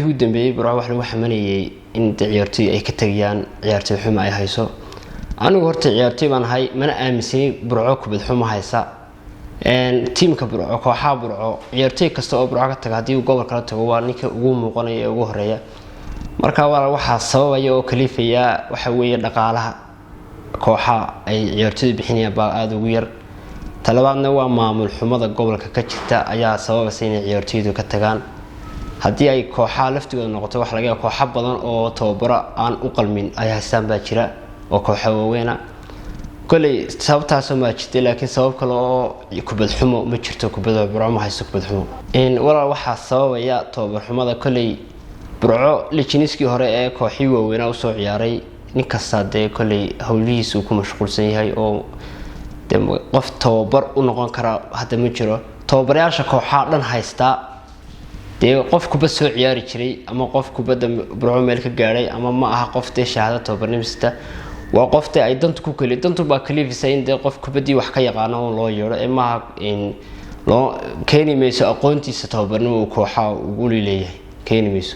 ugu dambeeyay burco wax lagu xamanayay in ciyaartoy ay ka tagiyaan ciyaartoy xumo ay hayso anigu horta ciyaartoy baan ahay mana aaminsan burco kubad xumo haysa tiimka burco kooxaha burco ciyaartoy kasta oo burco ka taga hadii uu gobol kala tago waa ninka ugu muuqanaya ee ugu horeeya marka waxa sababaya oo kaliifaya waxa weeye dhaqaalaha kooxaha ay ciyaartoy bixinayaan baa aad ugu yar talabaadna waa maamul xumada gobolka ka jirta ayaa sababaysa in ciyaartoydu ka tagaan hadii ay kooxaha laftigooda noqoto wax laga yaabo kooxo badan oo tababaro aan u qalmin ay haystaan baa jira oo kooxo waaweyn kulay sababtaas ma jirto laakiin sabab kale oo kubad xumo ma jirto kubadda burco ma haysto kubad xumo walaal waxa sababaya tababar xumada kulay burco lijiniski hore ee kooxii waaweyn oo soo ciyaaray nin kasta kulay hawlihiisu ku mashquulsan yahay oo qof tababar u noqon kara hadda ma jiro tababarayaasha kooxaha dhan haysta qof kubad soo ciyaari jiray ama qof kubadda burco meel ka gaaray ama ma aha qof shahaado tababarnimista waa qofta ay dantu ku kale dantu baa kaliifisay in qof kubadii wax ka yaqaan oo loo yeero ee ma in loo keenimeyso aqoontiisa tababarnimo uu kooxaha ugu leeyahay keenimeyso